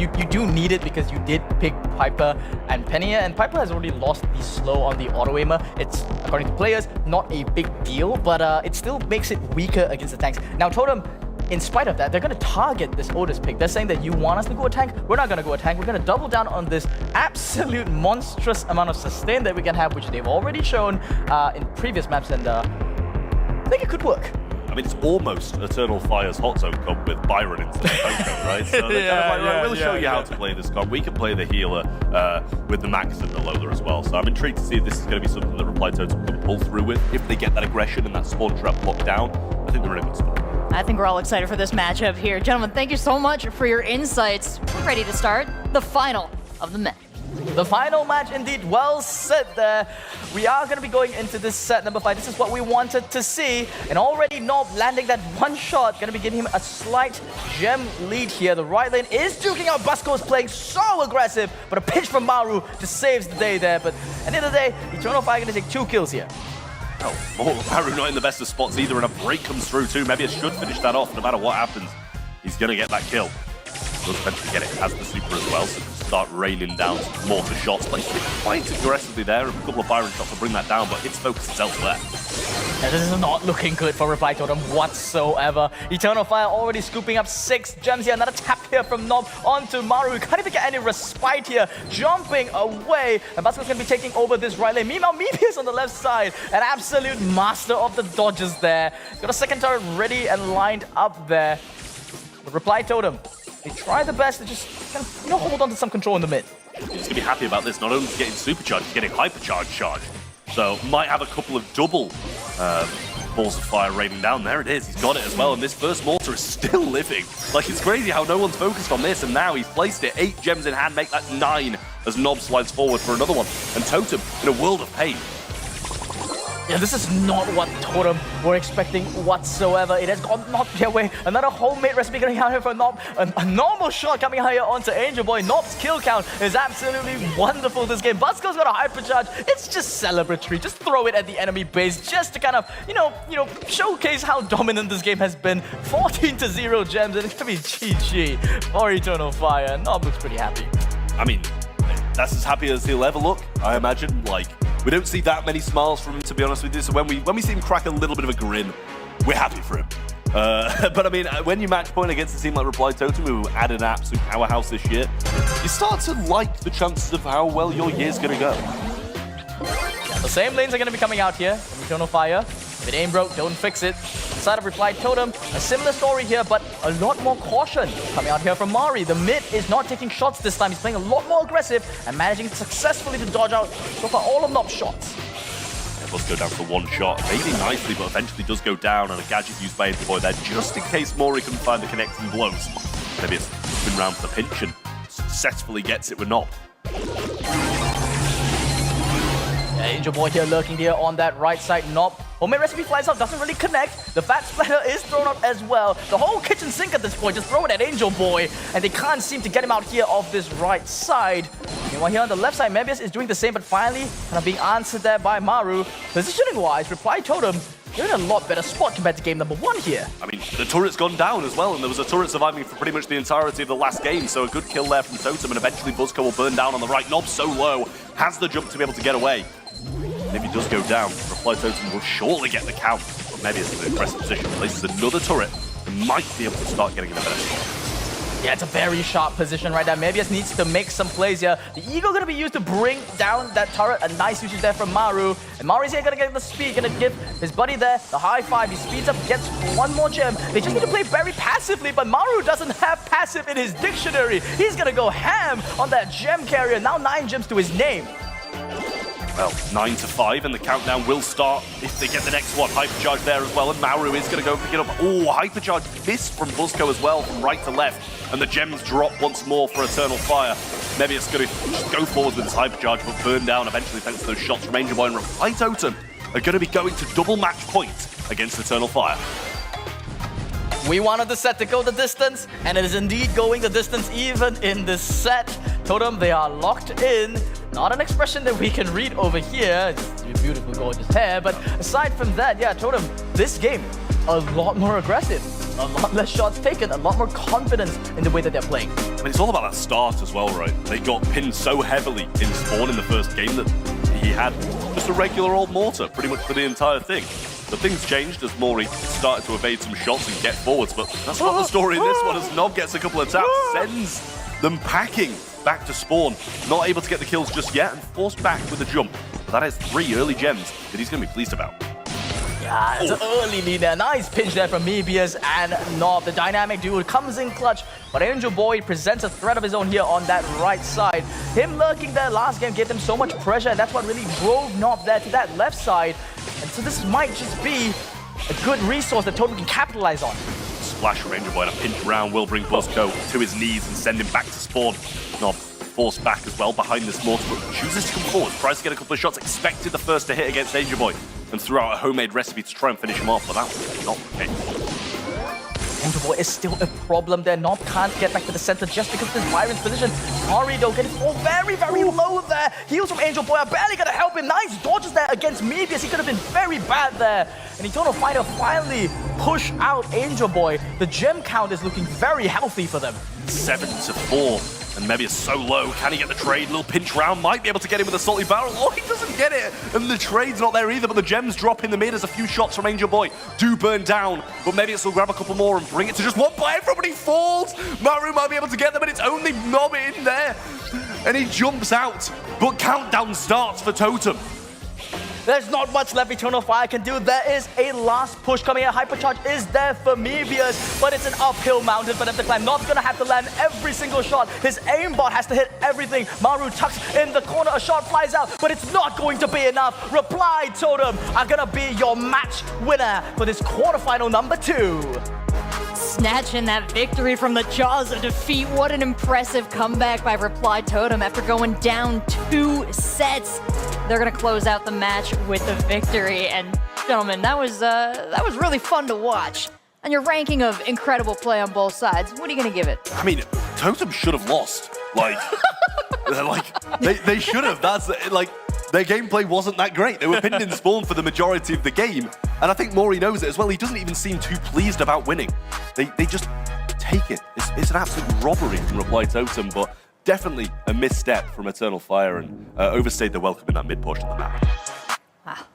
you do need it because you did pick Piper and Penny, and Piper has already lost the slow on the auto aimer. It's, according to players, not a big deal, but it still makes it weaker against the tanks. Now Totem, in spite of that, they're going to target this Otis pick. They're saying that you want us to go a tank, we're not going to go a tank. We're going to double down on this absolute monstrous amount of sustain that we can have, which they've already shown in previous maps, and I think it could work. I mean, it's almost Eternal Fire's hot zone comp with Byron instead of Coco, right? So they're kind of like, right, we'll show you how to play this comp. We can play the healer with the Max and the Lola as well. So I'm intrigued to see if this is going to be something that Reply Totem can pull through with. If they get that aggression and that spawn trap locked down, I think they're in a good spot. I think we're all excited for this matchup here. Gentlemen, thank you so much for your insights. We're ready to start the final of the match. The final match, indeed, well said there. We are going to be going into this set number 5. This is what we wanted to see. And already Nob landing that one shot, going to be giving him a slight gem lead here. The right lane is duking out. Busco's playing so aggressive, but a pitch from Maru just saves the day there. But at the end of the day, Eternal Fire going to take 2 kills here. Oh, Maru not in the best of spots either, and a break comes through too. Maybe it should finish that off no matter what happens. He's going to get that kill. Does eventually get it, has the super as well, so start raining down some mortar shots. But he's quite aggressively there. A couple of Byron shots will bring that down, but his focus is elsewhere. And this is not looking good for Reply Totem whatsoever. Eternal Fire already scooping up 6 gems here. Another tap here from Nob onto Maru. Can't even get any respite here. Jumping away. And Basco's going to be taking over this right lane. Meanwhile, Mebius on the left side. An absolute master of the dodges there. Got a second turret ready and lined up there. But Reply Totem, they try the best to just kind of, hold on to some control in the mid. He's going to be happy about this. Not only is he getting supercharged, he's getting hypercharged charge. So might have a couple of double balls of fire raining down. There it is. He's got it as well. And this first mortar is still living. Like, it's crazy how no one's focused on this. And now he's placed it. 8 gems in hand, make that 9 as Nob slides forward for another one. And Totem in a world of pain. Yeah, this is not what Totem were expecting whatsoever. It has gone not their way. Another homemade recipe coming out here for Nob. A normal shot coming out here onto Angel Boy. Nob's kill count is absolutely wonderful this game. Busco's got a hypercharge. It's just celebratory. Just throw it at the enemy base just to kind of, showcase how dominant this game has been. 14-0 gems, and it's gonna be GG for Eternal Fire. Nob looks pretty happy. I mean, that's as happy as he'll ever look, I imagine. Like, we don't see that many smiles from him, to be honest with you. So when we see him crack a little bit of a grin, we're happy for him. But I mean, when you match point against a team like Reply Totem, who added an absolute powerhouse this year, you start to like the chances of how well your year's going to go. The same lanes are going to be coming out here from Eternal Fire. If it ain't broke, don't fix it. Side of Reply Totem, a similar story here, but a lot more caution coming out here from Mari. The mid is not taking shots this time. He's playing a lot more aggressive and managing successfully to dodge out so far all of Nob's shots. It does go down for one shot, maybe nicely, but eventually does go down, and a gadget used by Angel Boy there just in case Mori can find the connecting blows. Maybe it's been round for the pinch and successfully gets it with Nob. Angel Boy here lurking here on that right side. Nob. Homemade recipe flies out, doesn't really connect. The fat splatter is thrown out as well. The whole kitchen sink at this point, just throw it at Angel Boy. And they can't seem to get him out here off this right side. Meanwhile here on the left side, Mebius is doing the same, but finally kind of being answered there by Maru. Positioning-wise, Reply Totem, they're in a lot better spot compared to game number 1 here. I mean, the turret's gone down as well, and there was a turret surviving for pretty much the entirety of the last game, so a good kill there from Totem, and eventually Buzzco will burn down on the right. Nob so low, has the jump to be able to get away. And if he does go down, Reply Totem will surely get the count, but maybe it's an aggressive position. Places another turret and might be able to start getting in a better spot. Yeah, it's a very sharp position right there. Mebius needs to make some plays here. The Eagle going to be used to bring down that turret. A nice usage there from Maru. And Maru's here going to get the speed, going to give his buddy there the high five. He speeds up, gets one more gem. They just need to play very passively, but Maru doesn't have passive in his dictionary. He's going to go ham on that gem carrier. Now 9 gems to his name. Well, 9-5, and the countdown will start if they get the next one. Hypercharge there as well, and Maru is going to go pick it up. Oh, Hypercharge missed from Buzzco as well, from right to left, and the gems drop once more for Eternal Fire. Maybe it's going to just go forward with his Hypercharge, but burn down eventually thanks to those shots from Angel Boy, and Reply Totem are going to be going to double match point against Eternal Fire. We wanted the set to go the distance, and it is indeed going the distance even in this set. Totem, they are locked in. Not an expression that we can read over here. It's your beautiful, gorgeous hair. But aside from that, yeah, Totem, this game, a lot more aggressive. a lot less shots taken, a lot more confidence in the way that they're playing. I mean, it's all about that start as well, right? They got pinned so heavily in spawn in the first game that he had just a regular old mortar pretty much for the entire thing. But things changed as Mori started to evade some shots and get forwards, but that's not the story in this one, as Nob gets a couple of taps, sends them packing back to spawn. Not able to get the kills just yet and forced back with a jump. But that is 3 early gems that he's going to be pleased about. Yeah, it's an early lead there. Nice pinch there from Mebius and Nob. The dynamic duo comes in clutch, but Angel Boy presents a threat of his own here on that right side. Him lurking there last game gave them so much pressure, and that's what really drove Nob there to that left side. And so this might just be a good resource that TOTEM can capitalize on. Splash from Angel Boy and a pinch round will bring Buzzco to his knees and send him back to spawn. Nob forced back as well behind this mortar, but chooses to come forward, tries to get a couple of shots, expected the first to hit against Angel Boy, and threw out a homemade recipe to try and finish him off, but that was not the case. Angel Boy is still a problem there. Nob can't get back to the center just because of this Byron's position. Ari though getting very, very low there. Heals from Angel Boy are barely gonna help him. Nice dodges there against Mebius. He could have been very bad there. And Eternal Fighter finally push out Angel Boy. The gem count is looking very healthy for them. 7-4. And Mebius so low. Can he get the trade? Little pinch round. Might be able to get him with a salty barrel. Oh, he doesn't get it. And the trade's not there either, but the gems drop in the mid as a few shots from Angel Boy do burn down. But Mebius will grab a couple more and bring it to just one, but everybody falls. Maru might be able to get them, but it's only Nob in there. And he jumps out. But countdown starts for TOTEM. There's not much left Eternal Fire can do. There is a last push coming in. Hypercharge is there for Mebius, but it's an uphill mountain for them to climb. Nob's gonna have to land every single shot. His aimbot has to hit everything. Maru tucks in the corner, a shot flies out, but it's not going to be enough. Reply TOTEM are gonna be your match winner for this quarterfinal number 2. Snatching that victory from the jaws of defeat. What an impressive comeback by Reply TOTEM after going down 2 sets. They're gonna close out the match with a victory. And gentlemen, that was really fun to watch. On your ranking of incredible play on both sides, what are you gonna give it? I mean, TOTEM should have lost. Like, they should have. That's like, their gameplay wasn't that great. They were pinned in spawn for the majority of the game. And I think Mori knows it as well. He doesn't even seem too pleased about winning. They just take it. It's an absolute robbery from Reply TOTEM, but definitely a misstep from Eternal Fire and overstayed their welcome in that mid portion of the map.